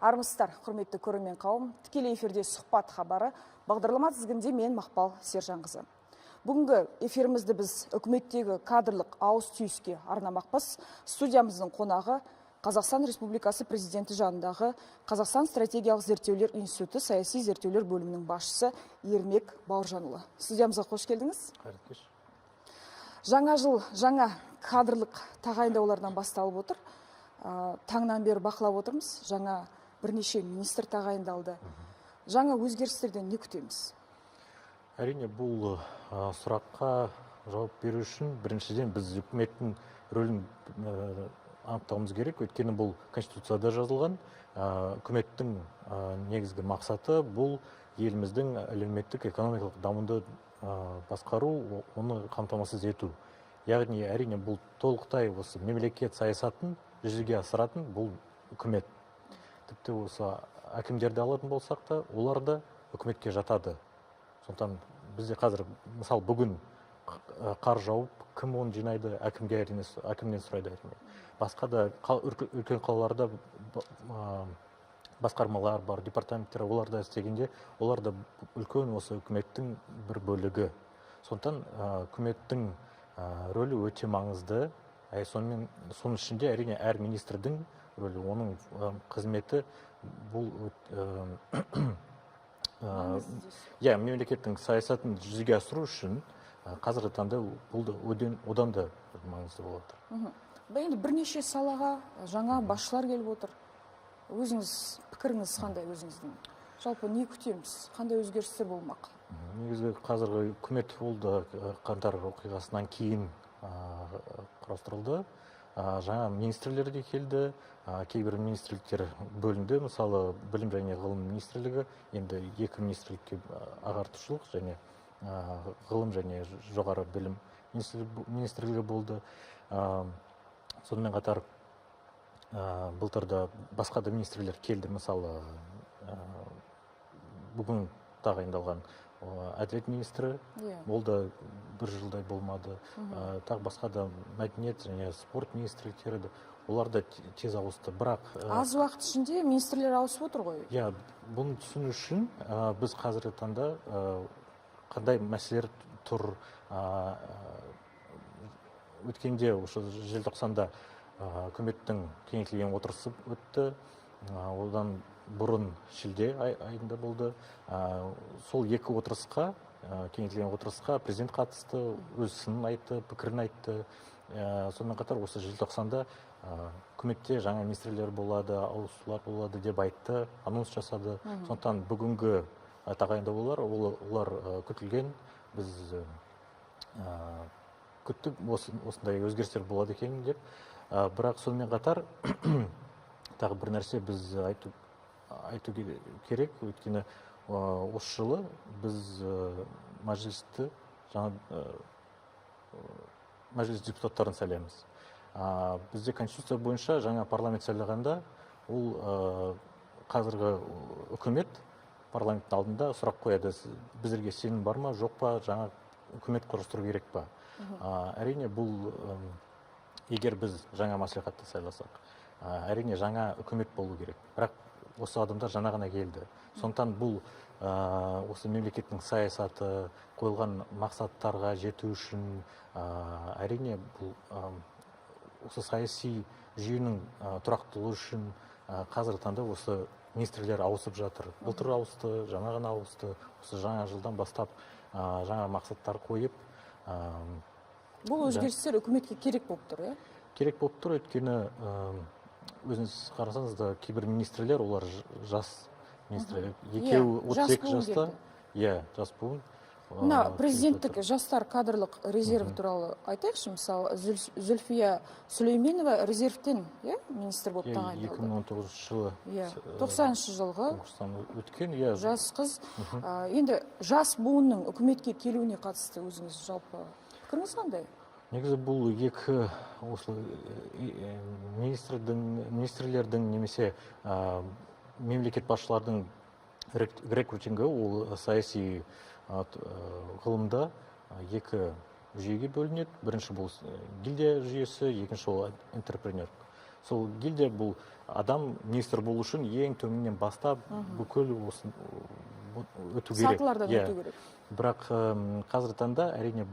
Армысыздар, құрметті көрермен қауым, тікелей эфирде сұхбат хабары, бағдарлама тізгінде мен Мақпал Сержанқызы. Бүгінгі эфирімізді біз үкіметтегі кадрлық ауыс түйіске арнамақпыз. Студиямыздың қонағы Қазақстан Республикасы президенті жанындағы Қазақстан стратегиялық зерттеулер институты саяси зерттеулер бөлімінің басшысы Ермек Бауыржанұлы. Студиямызға қош келдіңіз. Жаңа жыл, жаңа кадрлық тағайындаулардан басталып отыр. Таңнан бері бақылап отырмыз. Жаңа бірнеше министр тағайындалды. Жаңа өзгерістерден не күтеміз? Әрине, бұл сұраққа жауап беру үшін біріншіден біз үкіметтің рөлін анықтауымыз керек. Өйткені бұл Конституцияда жазылған. Үкіметтің негізгі мақсаты бұл еліміздің әлеуметтік экономикалық дамуды басқару, оны қамтамасыз ету. Яғни, әрине, бұл толықтай осы мемлекет саясатын жүзеге асыратын бұл үкімет. Тіпті осы әкімдерді алатын болсақ та, олар да үкіметке жатады. Сондықтан бізде қазір, мысалы, бүгін қар жауып, кім оны жинайды, әкімнен сұрайды әрине. Басқа да үлкен қалаларда басқармалар бар, департаменттер, олар да істегенде, олар да үлкен осы үкіметтің бір бөлігі. Сондықтан үкіметтің рөлі өте маңызды. Соның ішінде әрине әр министрдің рөлі, оның қызметі бұл мемлекеттің саясатын жүзеге асыру үшін қазіргі таңда одан да маңызды болады. Енді бірнеше салаға жаңа басшылар келіп отыр. Өзіңіз пікіріңіз қандай өзіңіздің? Жалпы не күтеміз? Қандай өзгерістер болмақ? Негізі қазіргі үкімет болды қаңтар оқиғасынан кейін құрастырылды. Жаңа министрлер де келді, кейбір министрліктер бөлінді. Мысалы, білім және ғылым министрлігі, енді екі министрлікке ағартушылық және ғылым және жоғары білім министрлігі болды. Сонымен қатар былтырда басқа да министрлер келді. Мысалы, бүгін тағайындалған әділет министрі, ол да бір жылдай болмады. Тағы басқа да мәдениет және спорт министрліктері, олар да тез ауысты. Бірақ аз уақыт ішінде министрлер ауысып отыр ғой. Бұны түсіну үшін біз қазіргі таңда қандай мәселелер тұр. Өткенде осы желтоқсанда үкіметтің кеңейтілген отырысы өтті. Одан бұрын шілде айында болды. Сол екі отырысқа, кеңейтілген отырысқа президент қатысты, өз сынын айтты, пікірін айтты. Сонымен қатар осы желтоқсанда үкіметте жаңа министрлер болады, ауысулар болады деп айтты, анонс жасады. Сондықтан бүгінгі тағайындаулар олар күтілген. Біз күттік осындай өзгерістер болады екен деп. Бірақ сонымен қатар тағы бір нәрсе біз айту керек. Өйткені осы жылы біз мәжілісті, мәжіліс депутаттарын сайлаймыз. Бізде Конституция бойынша жаңа парламент сайлағанда, ол қазіргі үкімет парламенттің алдында сұрақ қояды. Біздерге сенім бар ма, жоқ па, жаңа үкімет құрастыру керек па? Әрине, бұл егер біз жаңа мәслихатты сайласақ, әрине жаңа үкімет болу керек. Бірақ осы адамдар жаңа ғана келді. Сондықтан бұл осы мемлекеттің саясаты, қойылған мақсаттарға жету үшін әрине бұл осы саяси жүйенің тұрақтылығы үшін қазіргі таңда осы министрлер ауысып жатыр. Былтыр ауысты, жаңа ғана ауысты. Осы жаңа жылдан бастап жаңа мақсаттар қойып. Бұл өзгерістер үкіметке керек болып тұр, е? Керек болып тұр, өйткені өзіңіз қарасаңыз да кейбір министрлер, олар жас министрлер. Екеуі 32 жаста. Жас буын. Президенттік жастар кадрлық резерв туралы айтайықшы, мысалы, Зүлфия Сүлейменова резервтен министр болып тағайындалды. 2019 жылы. 90 жылғы өткен, жас қыз. Енді жас буынның үкіметке келуіне қатысты өзіңіз жалпы пікіріңіз қандай? Негізі бұл екі министрлердің немесе мемлекет басшылардың рекрутингі, ол саяси ғылымда екі жүйеге бөлінеді. Бірінші бұл гильдия жүйесі, екінші ол интерпренер. Сол гильдия бұл адам министр болу үшін ең төменнен бастап бүкіл осы өту керек. Сатылардан өту керек. Бірақ қазіргі таңда әрине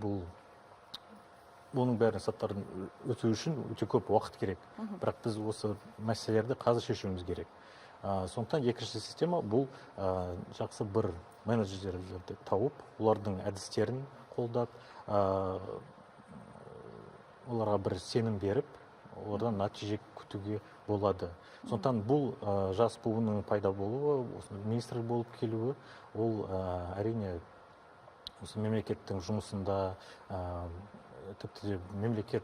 бұның бәрін саттарын өту үшін өте көп уақыт керек. Бірақ біз осы мәселелерді қазір шешуіміз керек. Сондықтан екінші система бұл жақсы бір менеджерлерді тауып, олардың әдістерін қолдап, оларға бір сенім беріп, олардан нәтиже күтуге болады. Сондықтан бұл жас буынның пайда болуы, министр болып келуі, ол әрине осы мемлекеттің жұмысында, тіпті де мемлекет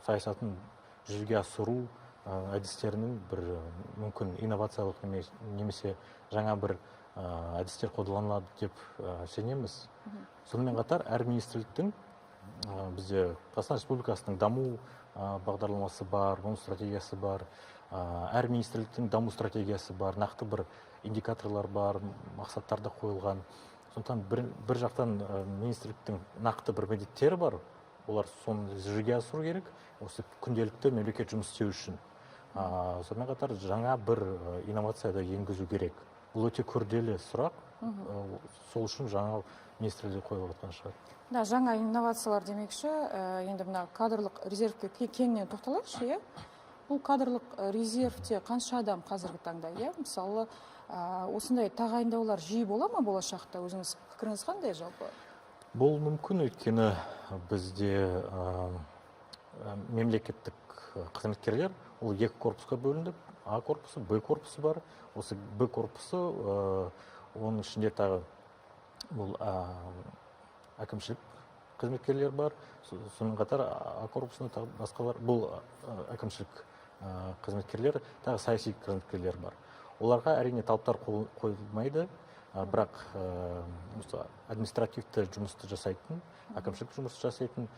саясатын жүзеге асыру әдістерінің бір мүмкін инновациялық немесе жаңа бір әдістер қолданылады деп сенеміз. Сонымен қатар әр министрліктің бізде Қазақстан Республикасының даму бағдарламасы бар, оның стратегиясы бар. Әр министрліктің даму стратегиясы бар, нақты бір индикаторлар бар, мақсаттарда қойылған. Сондықтан бір жақтан министрліктің нақты бір міндеттері бар, олар соны жүзеге асыру керек, осы күнделікті мемлекет жұмыс істеу үшін. Сонымен қатар жаңа бір инновацияда енгізу керек. Бұл өте күрделі сұрақ, сол үшін жаңа министрлікте қойылып жатқан шығар. Да, жаңа инновациялар демекші, енді мына кадрлық резервке кеңінен тоқталайықшы, иә? Бұл кадрлық резервте қанша адам қазіргі таңда, иә? Мысалы, осындай тағайындаулар жиі бола ма болашақта? Өзіңіз пікіріңіз қандай жалпы? Бұл мүмкін, өйткені бізде мемлекеттік қызметкерлер ол екі корпусқа бөлінді. А корпусы, Б корпусы бар. Осы Б корпусы, оның ішінде тағы бұл әкімшілік қызметкерлер бар. Сонымен қатар А корпусында тағы басқалар, бұл әкімшілік қызметкерлер, тағы саяси қызметкерлер бар. Оларға әрине талаптар қойылмайды, бірақ административті жұмысты жасайтын, әкімшілік жұмысты жасайтын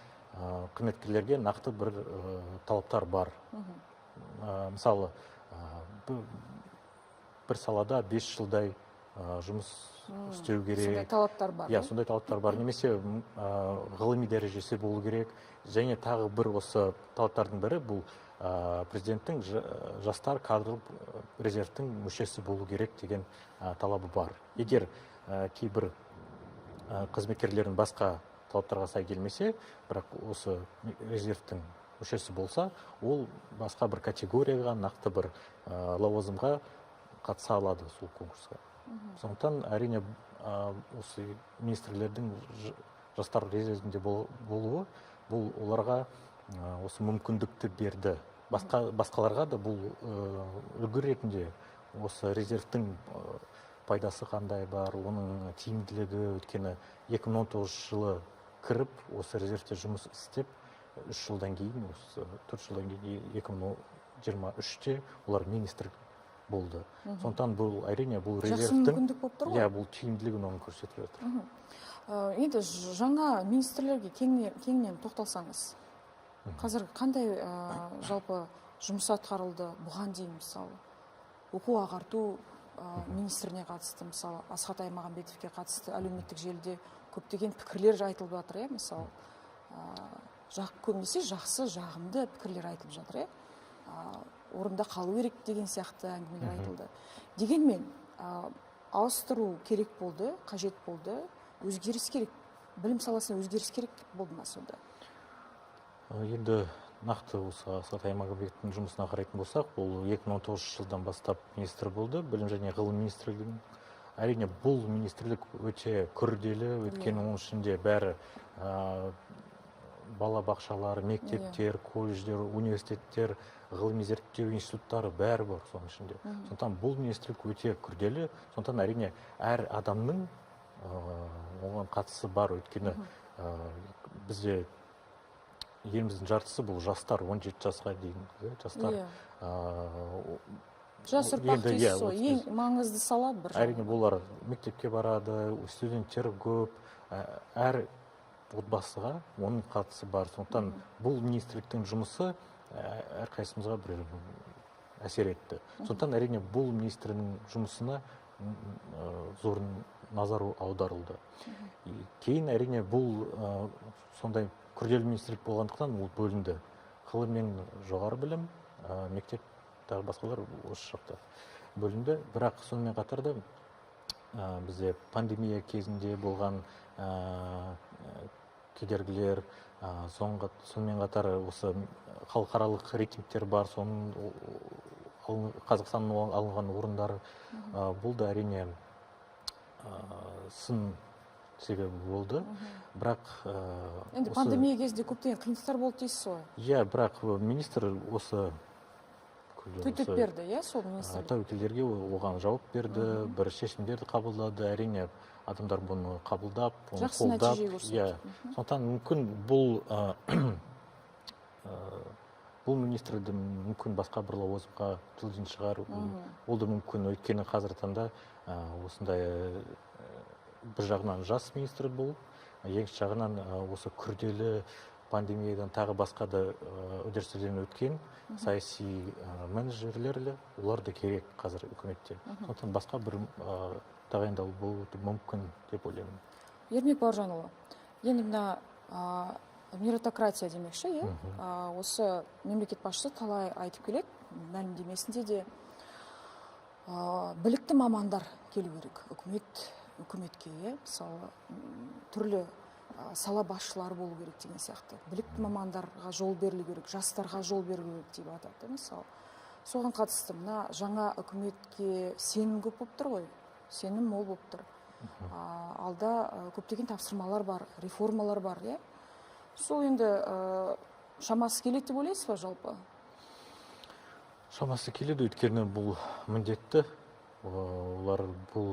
қызметкерлерге нақты бір талаптар бар. Мысалы, бір салада 5 жылдай жұмыс істеу керек. Сондай талаптар бар. Сондай талаптар бар. Немесе ғылыми дәрежесі болу керек. Және тағы бір осы талаптардың бірі бұл президенттің жастар кадрлық резервтің мүшесі болу керек деген талабы бар. Егер кейбір қызметкерлердің басқа талаптарға сай келмесе, бірақ осы резервтің мүшесі болса, ол басқа бір категорияға, нақты бір лауазымға қатыса алады сол конкурсқа. Сондықтан әрине осы министрлердің жастар резервінде болуы, бұл оларға осы мүмкіндікті берді. Басқаларға да бұл үлгі ретінде осы резервтің пайдасы қандай бар, оның тиімділігі, өйткені 2019 жылы кіріп, осы резервте жұмыс істеп, 3 жылдан кейін, 4 жылдан кейін 2023-те олар министр болды. Сондықтан бұл әрине бұл резервтің жақсы мүмкіндік болып тұр ғой? Бұл тиімділігін оның көрсетіп жатыр. Енді жаңа министрлерге кеңінен тоқталсаңыз, қазір қандай жалпы жұмыс атқарылды бұған дейін, мысалы оқу ағарту министріне қатысты, мысалы Асхат Аймағамбетовке қатысты әлеуметтік желіде көптеген пікірлер айтылып жатыр, мысалы көбінесе жақсы, жағымды пікірлер айтылып жатыр, орында қалу керек деген сияқты әңгімелер айтылды. Дегенмен ауыстыру керек болды, қажет болды, өзгеріс керек, білім саласына өзгеріс керек болды ма сонда? Енді нақты осы Асхат Аймағамбетовтің жұмысына қарайтын болсақ, ол 2019 жылдан бастап министр болды, білім және ғылым министрлігінің. Әрине бұл министрлік өте күрделі, өйткені оның ішінде бәрі балабақшалар, мектептер, колледждер, университеттер, ғылыми зерттеу институттары бәрі бар соның ішінде. Сондықтан бұл министрлік өте күрделі, сондықтан әрине әр адамның оған қатысы бар, өйткені бізде еліміздің жартысы бұл жастар, 17 жасқа дейін жастар. Жас ұрпақ дейсіз ғой, ең маңызды сала бір. Әрине бұлар мектепке барады, студенттер көп, әр отбасыға оның қатысы бар. Сондықтан бұл министрліктің жұмысы әрқайсымызға бір әсер етті. Сондықтан әрине бұл министрдің жұмысына зор назар аударылды. Кейін әрине бұл сондай күрделі министрлік болғандықтан ол бөлінді. Ғылым мен жоғары білім, мектеп тағы басқалар осы жақта бөлінді. Бірақ сонымен қатар да бізде пандемия кезінде болған кедергілер, сонымен қатар осы халықаралық рейтингтер бар, соның Қазақстанның алынған орындары, бұл да әрине сын себебі болды. Бірақ енді пандемия кезінде көптеген қиындықтар болды дейсіз ғой? Иә, бірақ министр осы төтеп берді, иә, сол министр тәуекелдерге оған жауап берді, бір шешімдерді қабылдады. Әрине адамдар бұны қабылдап, жақсы нәтиже көрсетті. Сондықтан мүмкін бұл министрді мүмкін басқа бір лауазымға жылжын шығар. Ол да мүмкін, өйткені қазір таңда осындай бір жағынан жас министр бұл, екінші жағынан осы күрделі пандемиядан тағы басқа да үдерістерден өткен саяси менеджерлер, олар да керек қазір үкіметте. Сондықтан басқа бір тағайындау болуы мүмкін деп ойлаймын. Ермек Бауыржанұлы, енді мына меритократия демекші, осы мемлекет басшысы талай айтып келеді, мәлімдемесінде де білікті мамандар келу керек үкіметке, мысалы түрлі сала басшылары болу керек деген сияқты. Білікті мамандарға жол берілу керек, жастарға жол берілу керек деп атады, мысалы. Соған қатысты мына жаңа үкіметке сенім көп болып тұр ғой, сенім мол болып тұр. Алда көптеген тапсырмалар бар, реформалар бар, иә? Сол енді шамасы келеді деп ойлайсыз ба жалпы? Шамасы келеді, өйткені бұл міндетті. Олар бұл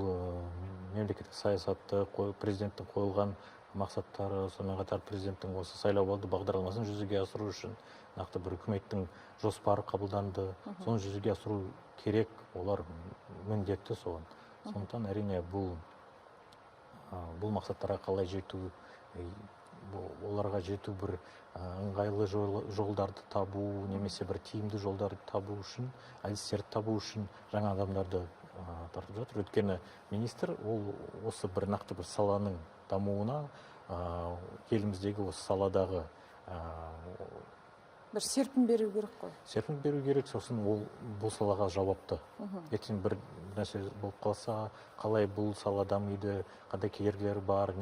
мемлекеттік саясатты, президенттің қойылған мақсаттары, сонымен қатар президенттің осы сайлауалды бағдарламасын жүзеге асыру үшін нақты бір үкіметтің жоспары қабылданды. Соны жүзеге асыру керек, олар міндетті соған. Сондықтан әрине бұл мақсаттарға қалай жету, оларға жету бір ыңғайлы жолдарды табу, немесе бір тиімді жолдарды табу үшін, әдістерді табу үшін жаңа адамдарды тартып жатыр. Өйткені министр ол осы бір нақты бір саланың дамуына, еліміздегі осы саладағы бір серпін беру керек қой. Серпін беру керек, сосын ол бұл салаға жауапты. Ертең бір нәрсе болып қалса, қалай бұл сала дамиды, қандай кедергілер бар,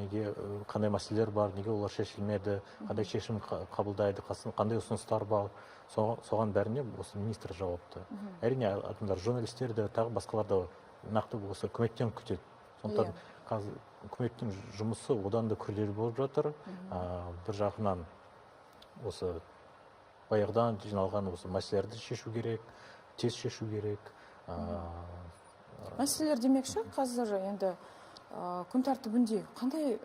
қандай мәселелер бар, неге олар шешілмеді, қандай шешім қабылдайды, қандай ұсыныстар бар, соған бәріне осы министр жауапты. Әрине адамдар, журналистер де, тағы басқалар да нақты осы үкіметтен күтеді. Сондықтан қазір үкіметтің жұмысы одан да күрделі болып жатыр. Бір жағынан осы баяғыдан жиналған осы мәселелерді шешу керек, тез шешу керек. Мәселелер демекші, қазір енді күн тәртібінде қандай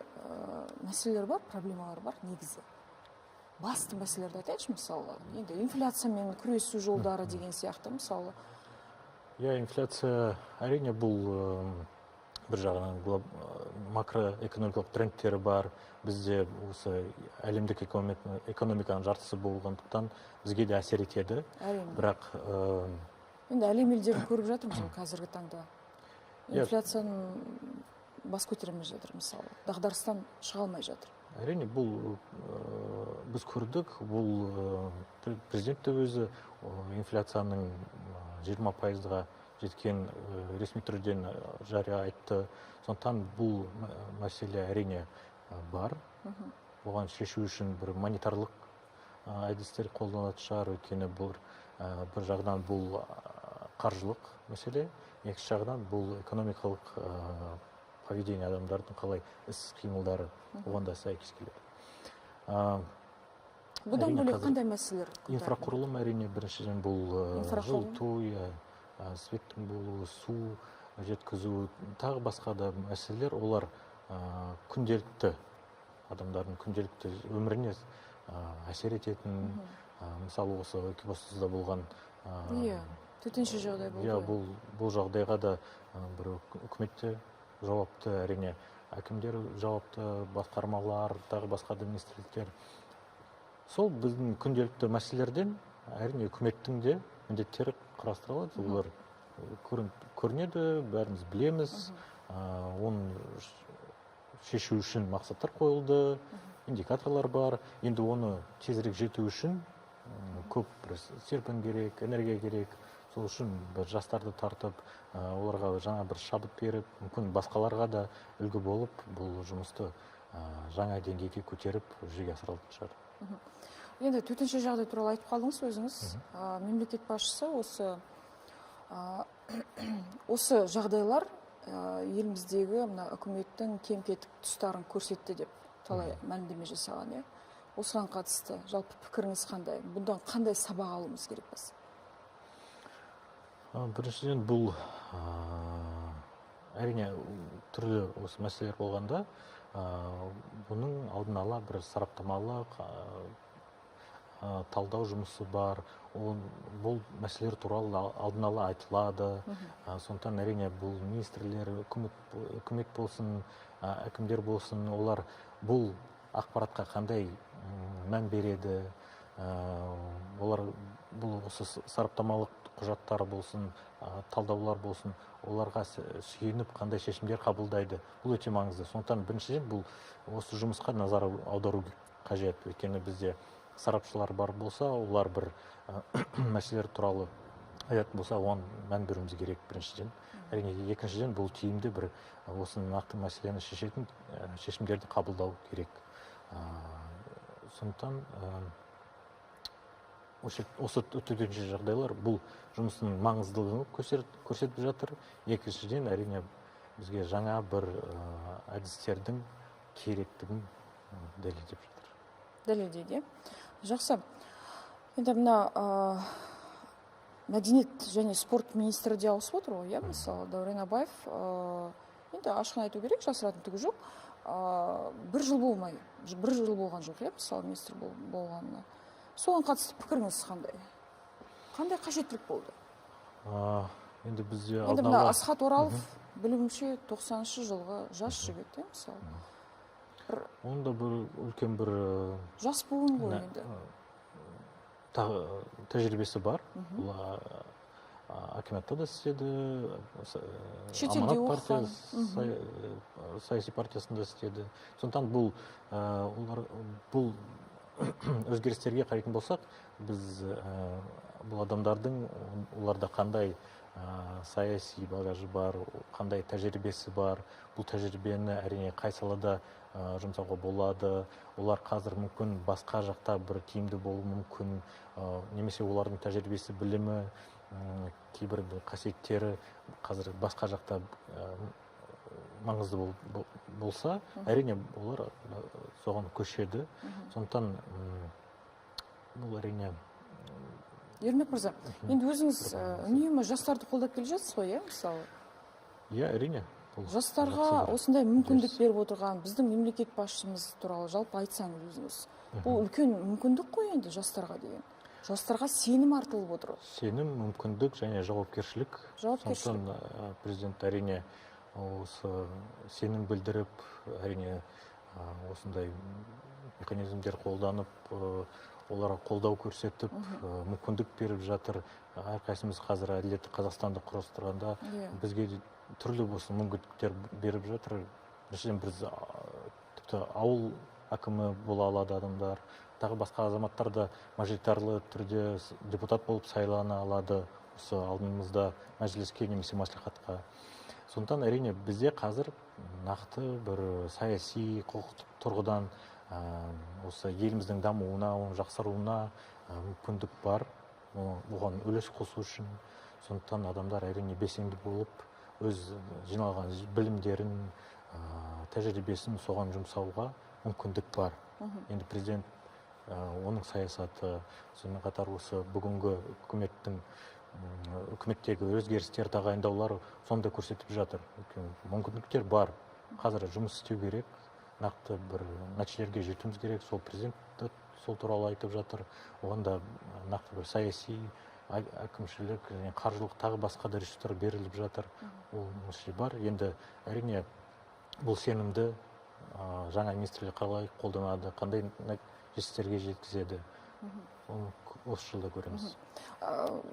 мәселелер бар, проблемалар бар негізі? Басты мәселелерді айтайықшы, мысалы, енді инфляциямен күресу жолдары деген сияқты, мысалы. Инфляция әрине бұл бір жағынан макроэкономикалық трендтері бар. Бізде осы әлемдік экономиканың жартысы болғандықтан бізге де әсер етеді. Бірақ енді әлем елдерін көріп жатырмыз қазіргі таңда. Инфляцияның бас көтермей жатыр, мысалы. Дағдарыстан шыға алмай жатыр. Әрине бұл біз көрдік, бұл президент те өзі инфляцияның 20%-ға жеткен ресми түрден жария айтты. Сондықтан бұл мәселе әрине бар. Оған шешу үшін бір монетарлық әдістер қолданылатын шығар, өйткені бір жағынан бұл қаржылық мәселе, екінші жағынан бұл экономикалық поведение адамдардың қалай іс-қимылдары, оған да сәйкес келеді. Бұдан бөлек қандай мәселелер? Инфрақұрылым әрине біріншіден бұл жылыту, светтің болуы, су жеткізу, тағы басқа да мәселелер, олар күнделікті адамдардың күнделікті өміріне әсер ететін, мысалы осы Екібастұзда болған төтенше жағдай болды. Бұл жағдайға да бір үкіметте жауапты, әрине әкімдер жауапты, басқармалар, тағы басқа да министрліктер. Сол біздің күнделікті мәселелерден әрине үкіметтің де міндеттері қарастырылады. Олар көрінеді, бәріміз білеміз. Оның шешу үшін мақсаттар қойылды, индикаторлар бар. Енді оны тезірек жету үшін көп бір серпін керек, энергия керек. Сол үшін бір жастарды тартып, оларға жаңа бір шабыт беріп, мүмкін басқаларға да үлгі болып, бұл жұмысты жаңа деңгейге көтеріп жүзеге асырылатын шығар. Енді төтенше жағдай туралы айтып қалдыңыз өзіңіз. Мемлекет басшысы осы жағдайлар еліміздегі мына үкіметтің кем-кетік тұстарын көрсетті деп талай мәлімдеме жасаған, иә. Осыған қатысты жалпы пікіріңіз қандай? Бұдан қандай сабақ алуымыз керек біз? Біріншіден бұл әрине түрлі осы мәселелер болғанда, бұның алдын ала бір сараптамалық талдау жұмысы бар. Бұл мәселелер туралы алдын ала айтылады. Сондықтан әрине бұл министрлер, үкімет болсын, әкімдер болсын, олар бұл ақпаратқа қандай мән береді, олар бұл осы сараптамалық құжаттар болсын, талдаулар болсын, оларға сүйеніп қандай шешімдер қабылдайды. Бұл өте маңызды. Сондықтан біріншіден бұл осы жұмысқа назар аудару қажет. Өйткені бізде сарапшылар бар болса, олар бір мәселелер туралы айтатын болса, оған мән беруіміз керек біріншіден. Әрине, екіншіден бұл тиімді бір осы нақты мәселені шешетін шешімдерді қабылдау керек. Сондықтан осы төтенше жағдайлар бұл жұмыстың маңыздылығын көрсетіп жатыр. Екіншіден, әрине, бізге жаңа бір әдістердің керектігін дәлелдеп жатыр. Дәлелдейді. Жақсы. Енді мына мәдениет және спорт министрі де ауысып отыр ғой, иә, мысалы Дәурен Абаев, енді ашығын айту керек, жасыратын түгі жоқ. Бір жыл болған жоқ, иә, мысалы министр болғанына. Соған қатысты пікіріңіз қандай? Қандай қажеттілік болды? Енді бізде енді мына Асхат Оралов, білуімше 90-шы жылғы жас жігіт, мысалы. Онда бір үлкен бір жас буын ғой енді. Тәжірибесі бар. Акиматта да істеді, шетелде оқыған, саяси партиясында істеді. Сондықтан бұл өзгерістерге қарайтын болсақ, біз бұл адамдардың оларда қандай саяси багажы бар, қандай тәжірибесі бар, бұл тәжірибені әрине қай салада жұмсауға болады, олар қазір мүмкін басқа жақта бір тиімді болуы мүмкін, немесе олардың тәжірибесі, білімі, кейбір қасиеттері қазір басқа жақта маңызды болса, әрине олар соған көшеді. Сондықтан бұл әрине. Ермек мырза, енді өзіңіз үнемі жастарды қолдап келе жатсыз ғой, иә, мысалы? Иә, әрине. Жастарға осындай мүмкіндік беріп отырған біздің мемлекет басшымыз туралы жалпы айтсаңыз өзіңіз. Бұл үлкен мүмкіндік қой енді жастарға деген. Жастарға сенім артылып отыр. Сенім, мүмкіндік және жауапкершілік. Сондықтан президент әрине осы сенім білдіріп, әрине осындай механизмдер қолданып, оларға қолдау көрсетіп, мүмкіндік беріп жатыр. Әрқайсымыз қазір әділетті Қазақстанды құрастырғанда бізге түрлі болсын мүмкіндіктер беріп жатыр. Біріншіден біз тіпті ауыл әкімі бола алады адамдар, тағы басқа азаматтар да мажоритарлы түрде депутат болып сайлана алады осы алдымызда мәжіліске немесе мәслихатқа. Сондықтан әрине бізде қазір нақты бір саяси құқықтық тұрғыдан осы еліміздің дамуына, оның жақсаруына мүмкіндік бар. Оған үлес қосу үшін. Сондықтан адамдар әрине белсенді болып, өз жиналған білімдерін, тәжірибесін соған жұмсауға мүмкіндік бар. Енді президент оның саясаты, сонымен қатар осы бүгінгі үкіметтегі өзгерістер, тағайындаулар сонда көрсетіп жатыр. Мүмкіндіктер бар. Қазір жұмыс істеу керек, нақты бір нәтижелерге жетуіміз керек. Сол президент сол туралы айтып жатыр. Оғанда нақты бір саяси, әкімшілік, қаржылық тағы басқа да ресурстар беріліп жатыр. Ол мәселе бар. Енді әрине бұл сенімді жаңа министрлік қалай қолданады, қандай жетістіктерге жеткізеді. Оны осы жылда көреміз.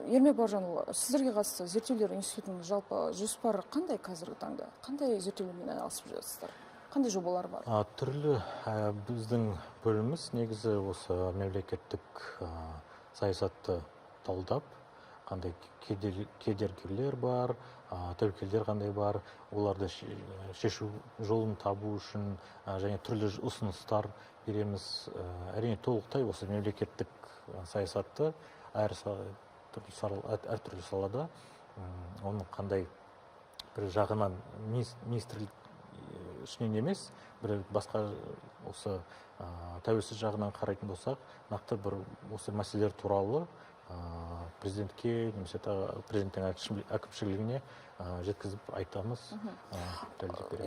Ермек Бауыржанұлы, сіздерге қатысты зерттеулер институтының жалпы жоспары қандай қазіргі таңда? Қандай зерттеулермен айналысып жатсыздар? Қандай жобалар бар? Түрлі біздің бөліміміз негізі осы мемлекеттік саясатты талдап, қандай кедергілер бар, тәуекелдер қандай бар, оларды шешу жолын табу үшін және түрлі ұсыныстар береміз. Әрине толықтай осы мемлекеттік саясатты әртүрлі салада оның қандай бір жағынан министрлік ішінен емес, бір басқа осы тәуелсіз жағынан қарайтын болсақ, нақты бір осы мәселелер туралы президентке немесе президенттің әкімшілігіне жеткізіп айтамыз.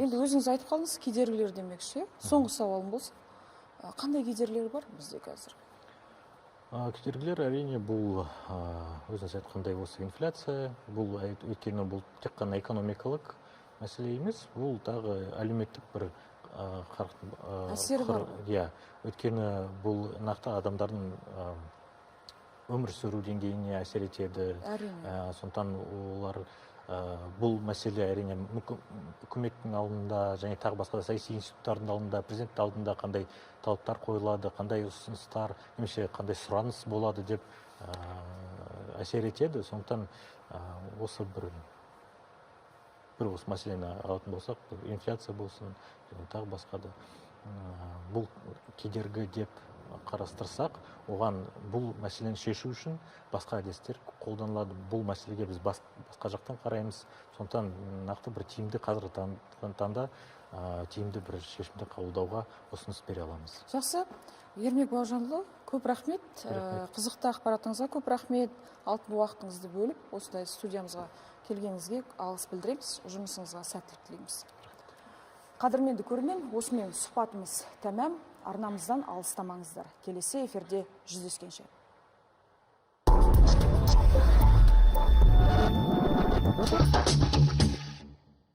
Енді өзіңіз айтып қалдыңыз, кедергілер демекші. Соңғы сауалым болсын. Қандай кедергілер бар бізде қазір? Кедергілер әрине бұл өзіңіз айтқандай осы инфляция, бұл өйткені бұл тек қана экономикалық мәселе емес, бұл тағы әлеуметтік бір әсері бар. Өйткені бұл нақты адамдардың өмір сүру деңгейіне әсер етеді. Сондықтан олар бұл мәселе әрине үкіметтің алдында және тағы басқа саяси институттардың алдында, президенттің алдында қандай талаптар қойылады, қандай ұсыныстар, немесе қандай сұраныс болады деп әсер етеді. Сондықтан осы бір осы мәселені алатын болсақ, инфляция болсын, тағы басқа да бұл кедергі деп қарастырсақ, оған бұл мәселені шешу үшін басқа әдістер қолданылады. Бұл мәселеге біз басқа жақтан қараймыз. Сондықтан нақты бір тиімді қазіргі таңда тиімді бір шешімді қабылдауға ұсыныс бере аламыз. Жақсы. Ермек Бауыржанұлы, көп рахмет. Қызықты ақпаратыңызға көп рахмет. Алтын уақытыңызды бөліп, осындай студиямызға келгеніңізге алғыс білдіреміз. Жұмысыңызға сәттілік тілейміз. Қадірменді көрермен, осымен сұхбатымыз тәмам. Арнамыздан алыстамаңыздар. Келесі эфирде жүздескенше.